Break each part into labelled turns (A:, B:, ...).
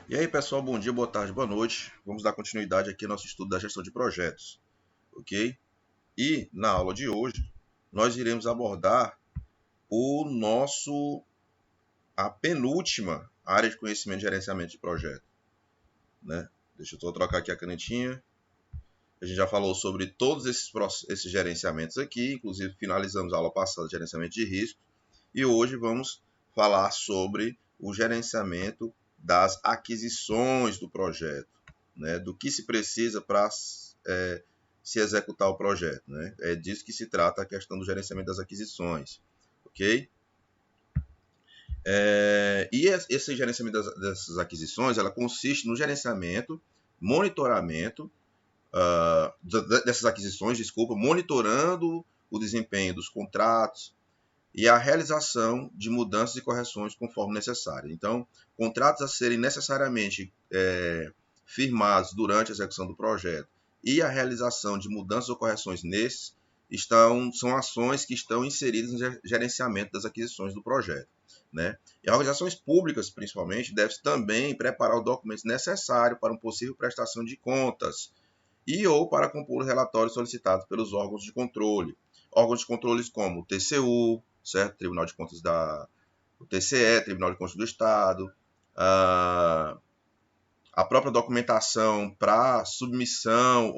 A: E aí, pessoal, bom dia, boa tarde, boa noite. Vamos dar continuidade aqui ao nosso estudo da gestão de projetos, ok? E na aula de hoje, nós iremos abordar o nosso a penúltima área de conhecimento de gerenciamento de projeto, né? Deixa eu só trocar aqui a canetinha. A gente já falou sobre todos esses gerenciamentos aqui, inclusive finalizamos a aula passada de gerenciamento de risco, e hoje vamos falar sobre o gerenciamento das aquisições do projeto, né, do que se precisa para se executar o projeto. Né? É disso que se trata a questão do gerenciamento das aquisições. Ok? E esse gerenciamento dessas aquisições ela consiste no gerenciamento, monitoramento dessas aquisições, desculpa, monitorando o desempenho dos contratos e a realização de mudanças e correções conforme necessário. Então, contratos a serem necessariamente firmados durante a execução do projeto e a realização de mudanças ou correções nesses são ações que estão inseridas no gerenciamento das aquisições do projeto. Né? E organizações públicas, principalmente, devem também preparar os documentos necessários para uma possível prestação de contas e ou para compor os relatórios solicitados pelos órgãos de controle. Órgãos de controle como o TCU, certo? Tribunal de Contas o TCE, Tribunal de Contas do Estado, a própria documentação para submissão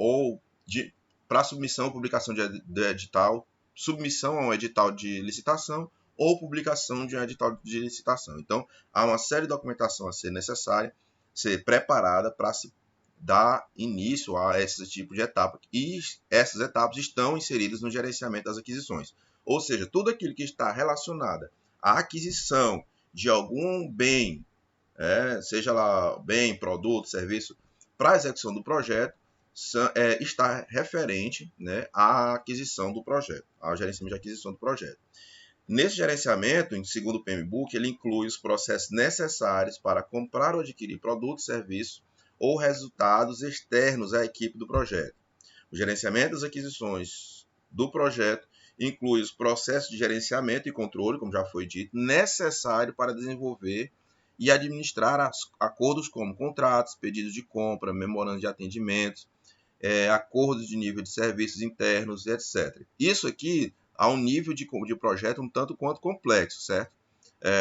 A: para submissão ou publicação de edital, submissão a um edital de licitação ou publicação de um edital de licitação. Então, há uma série de documentação a ser necessária, ser preparada para se dar início a esse tipo de etapa. E essas etapas estão inseridas no gerenciamento das aquisições. Ou seja, tudo aquilo que está relacionado à aquisição de algum bem, seja lá bem, produto, serviço, para a execução do projeto, está referente, né, à aquisição do projeto, ao gerenciamento de aquisição do projeto. Nesse gerenciamento, segundo o PMBOK, ele inclui os processos necessários para comprar ou adquirir produtos, serviços ou resultados externos à equipe do projeto. O gerenciamento das aquisições do projeto inclui os processos de gerenciamento e controle, como já foi dito, necessário para desenvolver e administrar acordos como contratos, pedidos de compra, memorandos de atendimentos, acordos de nível de serviços internos, etc. Isso aqui a um nível de projeto um tanto quanto complexo, certo?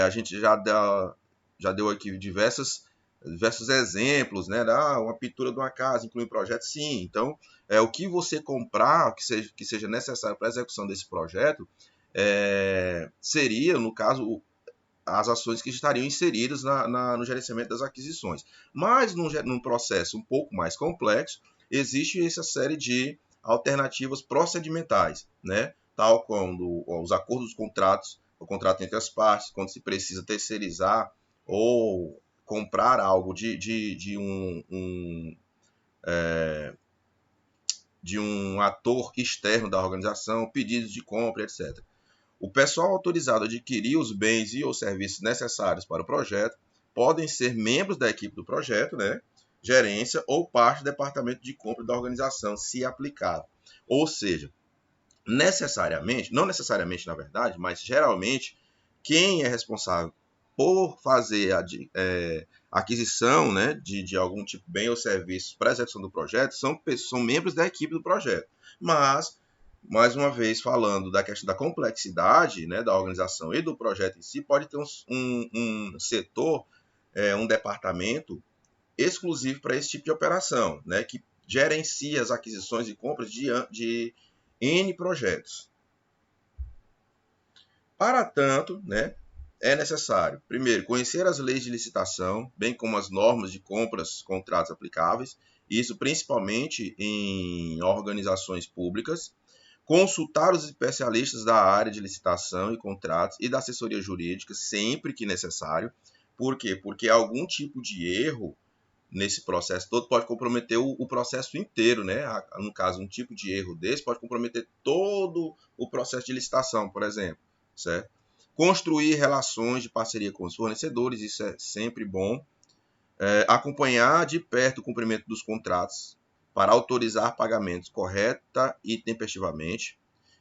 A: A gente já deu aqui diversos exemplos, né? Uma pintura de uma casa inclui um projeto, sim. Então, o que você comprar, que seja necessário para a execução desse projeto, seria, no caso, as ações que estariam inseridas no gerenciamento das aquisições. Mas, num processo um pouco mais complexo, existe essa série de alternativas procedimentais, né? Tal como os acordos dos contratos, o contrato entre as partes, quando se precisa terceirizar ou comprar algo de um ator externo da organização, pedidos de compra, etc. O pessoal autorizado a adquirir os bens e os serviços necessários para o projeto podem ser membros da equipe do projeto, né? Gerência ou parte do departamento de compra da organização, se aplicado. Ou seja, não necessariamente na verdade, mas geralmente, quem é responsável por fazer a aquisição, né, de algum tipo de bem ou serviço para a execução do projeto são membros da equipe do projeto. Mas, mais uma vez, falando da questão da complexidade, né, da organização e do projeto em si, pode ter um setor, um departamento exclusivo para esse tipo de operação, né, que gerencia as aquisições e compras de N projetos. Para tanto, né, é necessário, primeiro, conhecer as leis de licitação, bem como as normas de compras, contratos aplicáveis, isso principalmente em organizações públicas, consultar os especialistas da área de licitação e contratos e da assessoria jurídica sempre que necessário. Por quê? Porque algum tipo de erro nesse processo todo pode comprometer o processo inteiro, né? No caso, um tipo de erro desse pode comprometer todo o processo de licitação, por exemplo, certo? Construir relações de parceria com os fornecedores, isso é sempre bom. Acompanhar de perto o cumprimento dos contratos para autorizar pagamentos correta e tempestivamente.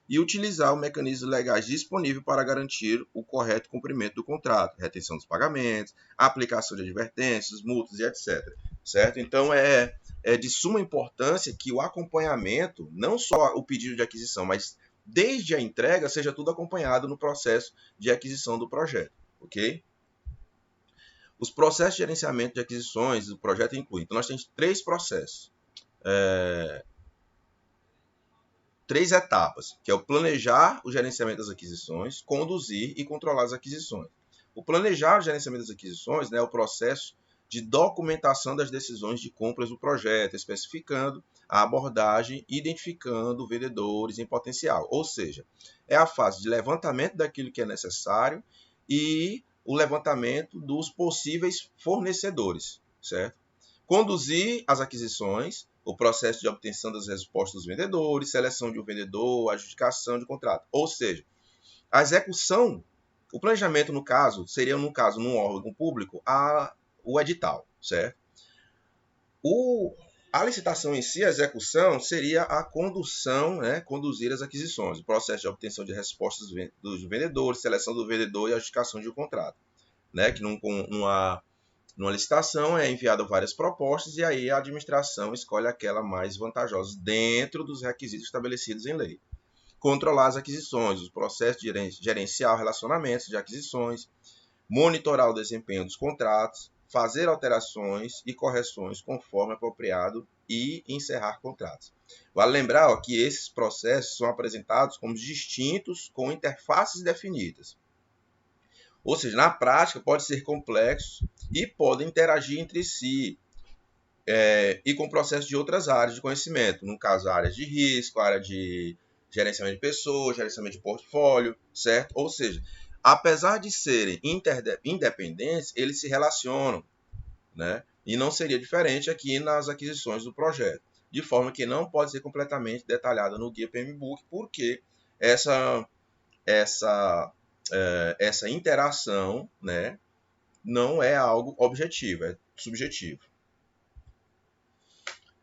A: e utilizar os mecanismos legais disponíveis para garantir o correto cumprimento do contrato, retenção dos pagamentos, aplicação de advertências, multas e etc. Certo? Então, é de suma importância que o acompanhamento, não só o pedido de aquisição, mas desde a entrega, seja tudo acompanhado no processo de aquisição do projeto. Ok? Os processos de gerenciamento de aquisições do projeto incluem. Então, nós temos 3 processos. 3 etapas, que é o planejar o gerenciamento das aquisições, conduzir e controlar as aquisições. O planejar o gerenciamento das aquisições, né, é o processo de documentação das decisões de compras do projeto, especificando a abordagem e identificando vendedores em potencial. Ou seja, é a fase de levantamento daquilo que é necessário e o levantamento dos possíveis fornecedores, certo? Conduzir as aquisições, o processo de obtenção das respostas dos vendedores, seleção de um vendedor, adjudicação de contrato. Ou seja, a execução, o planejamento, no caso, seria, num órgão público, o edital, certo? A licitação em si, a execução, seria a condução, né, conduzir as aquisições, o processo de obtenção de respostas dos vendedores, seleção do vendedor e adjudicação de um contrato, né, que numa licitação é enviada várias propostas e aí a administração escolhe aquela mais vantajosa dentro dos requisitos estabelecidos em lei. Controlar as aquisições, os processos de gerenciar relacionamentos de aquisições, monitorar o desempenho dos contratos, fazer alterações e correções conforme apropriado e encerrar contratos. Vale lembrar que esses processos são apresentados como distintos com interfaces definidas. Ou seja, na prática pode ser complexo e podem interagir entre si e com processos de outras áreas de conhecimento. No caso, áreas de risco, área de gerenciamento de pessoas, gerenciamento de portfólio, certo? Ou seja, apesar de serem independentes, eles se relacionam, né? E não seria diferente aqui nas aquisições do projeto. De forma que não pode ser completamente detalhada no Guia PMBOK, porque essa interação, né, não é algo objetivo, é subjetivo.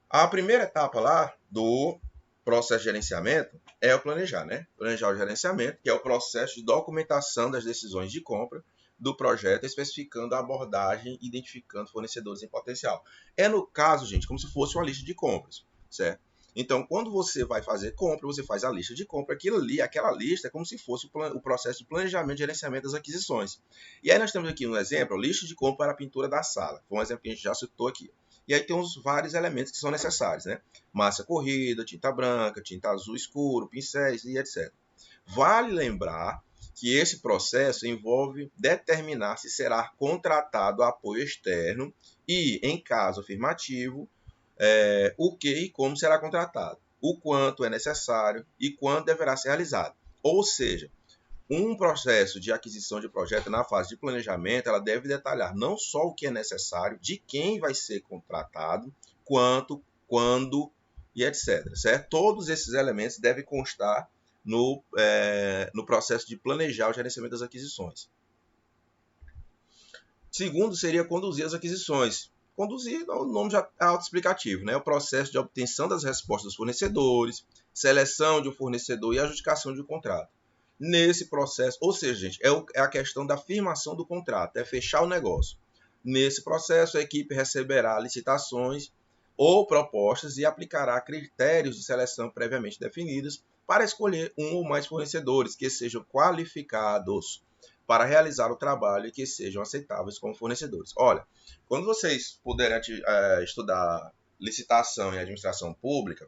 A: A primeira etapa lá do processo de gerenciamento é o planejar, né? Planejar o gerenciamento, que é o processo de documentação das decisões de compra do projeto, especificando a abordagem e identificando fornecedores em potencial. É no caso, gente, como se fosse uma lista de compras, certo? Então, quando você vai fazer compra, você faz a lista de compra, aquela lista é como se fosse o processo de planejamento e gerenciamento das aquisições. E aí nós temos aqui um exemplo, lista de compra para a pintura da sala. Foi um exemplo que a gente já citou aqui. E aí tem os vários elementos que são necessários, né? Massa corrida, tinta branca, tinta azul escuro, pincéis e etc. Vale lembrar que esse processo envolve determinar se será contratado apoio externo e, em caso afirmativo, o que e como será contratado, o quanto é necessário e quando deverá ser realizado. Ou seja, um processo de aquisição de projeto na fase de planejamento, ela deve detalhar não só o que é necessário, de quem vai ser contratado, quanto, quando e etc. Certo? Todos esses elementos devem constar no processo de planejar o gerenciamento das aquisições. Segundo, seria conduzir as aquisições. Conduzir, o nome já é autoexplicativo, né? O processo de obtenção das respostas dos fornecedores, seleção de um fornecedor e adjudicação de um contrato. Nesse processo, ou seja, gente, é a questão da firmação do contrato, é fechar o negócio. Nesse processo, a equipe receberá licitações ou propostas e aplicará critérios de seleção previamente definidos para escolher um ou mais fornecedores que sejam qualificados para realizar o trabalho e que sejam aceitáveis como fornecedores. Olha, quando vocês puderem estudar licitação e administração pública,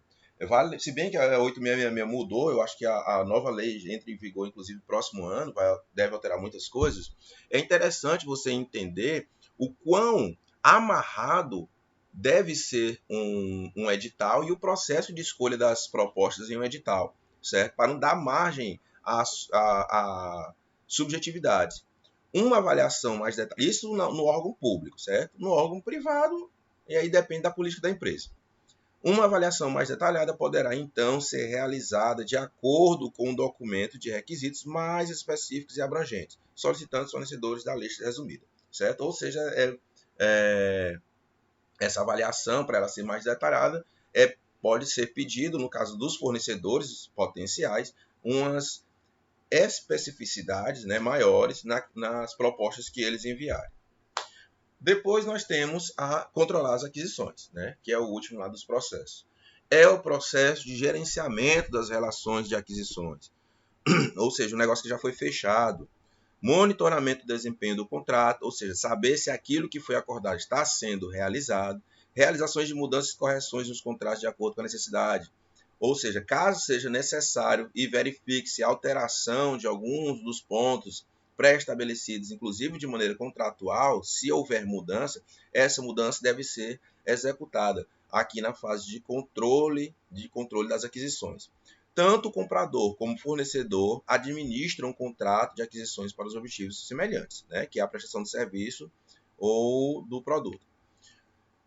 A: se bem que a 8666 mudou, eu acho que a nova lei entra em vigor, inclusive, no próximo ano, deve alterar muitas coisas. É interessante você entender o quão amarrado deve ser um edital e o processo de escolha das propostas em um edital, certo? Para não dar margem a subjetividade. Uma avaliação mais detalhada, isso no órgão público, certo? No órgão privado, e aí depende da política da empresa. Uma avaliação mais detalhada poderá, então, ser realizada de acordo com um documento de requisitos mais específicos e abrangentes, solicitando os fornecedores da lista resumida, certo? Ou seja, essa avaliação, para ela ser mais detalhada, pode ser pedido, no caso dos fornecedores potenciais, umas especificidades, né, maiores nas propostas que eles enviarem. Depois nós temos a controlar as aquisições, né, que é o último lá dos processos. É o processo de gerenciamento das relações de aquisições, ou seja, um negócio que já foi fechado. Monitoramento do desempenho do contrato, ou seja, saber se aquilo que foi acordado está sendo realizado. Realizações de mudanças e correções nos contratos de acordo com a necessidade. Ou seja, caso seja necessário e verifique-se alteração de alguns dos pontos pré-estabelecidos, inclusive de maneira contratual, se houver mudança, essa mudança deve ser executada aqui na fase de controle das aquisições. Tanto o comprador como o fornecedor administram um contrato de aquisições para os objetivos semelhantes, né, que é a prestação de serviço ou do produto.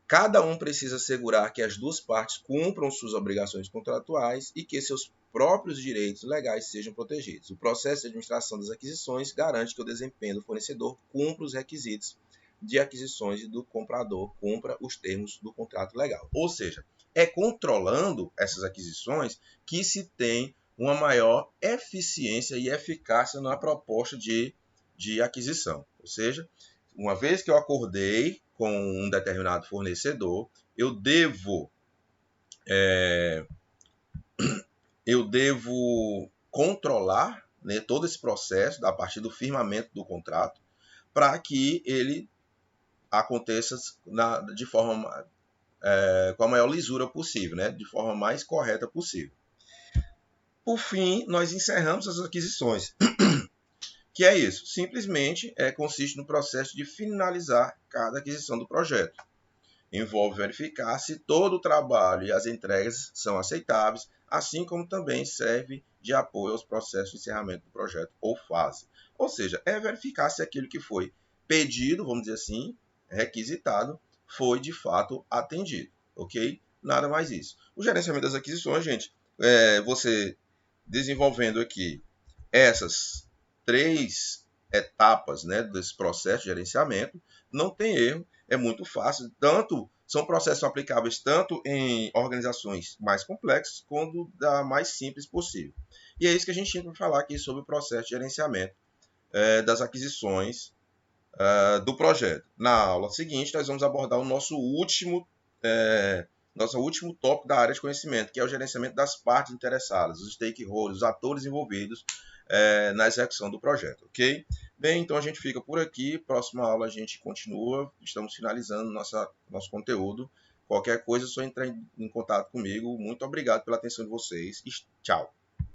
A: Cada um precisa assegurar que as duas partes cumpram suas obrigações contratuais e que seus próprios direitos legais sejam protegidos. O processo de administração das aquisições garante que o desempenho do fornecedor cumpra os requisitos de aquisições e do comprador cumpra os termos do contrato legal. Ou seja, é controlando essas aquisições que se tem uma maior eficiência e eficácia na proposta de aquisição. Ou seja, uma vez que eu acordei com um determinado fornecedor, eu devo controlar, né, todo esse processo a partir do firmamento do contrato para que ele aconteça de forma com a maior lisura possível, né, de forma mais correta possível. Por fim, nós encerramos as aquisições. Que é isso? Simplesmente consiste no processo de finalizar cada aquisição do projeto. Envolve verificar se todo o trabalho e as entregas são aceitáveis, assim como também serve de apoio aos processos de encerramento do projeto ou fase. Ou seja, é verificar se aquilo que foi pedido, vamos dizer assim, requisitado, foi de fato atendido, ok? Nada mais isso. O gerenciamento das aquisições, gente, você desenvolvendo aqui essas 3 etapas, né, desse processo de gerenciamento, não tem erro, é muito fácil, são processos aplicáveis tanto em organizações mais complexas quanto da mais simples possível. E é isso que a gente tinha para falar aqui sobre o processo de gerenciamento das aquisições do projeto. Na aula seguinte, nós vamos abordar o nosso último tópico da área de conhecimento, que é o gerenciamento das partes interessadas, os stakeholders, os atores envolvidos na execução do projeto, ok? Bem, então a gente fica por aqui. Próxima aula a gente continua. Estamos finalizando nosso conteúdo. Qualquer coisa é só entrar em contato comigo. Muito obrigado pela atenção de vocês e tchau.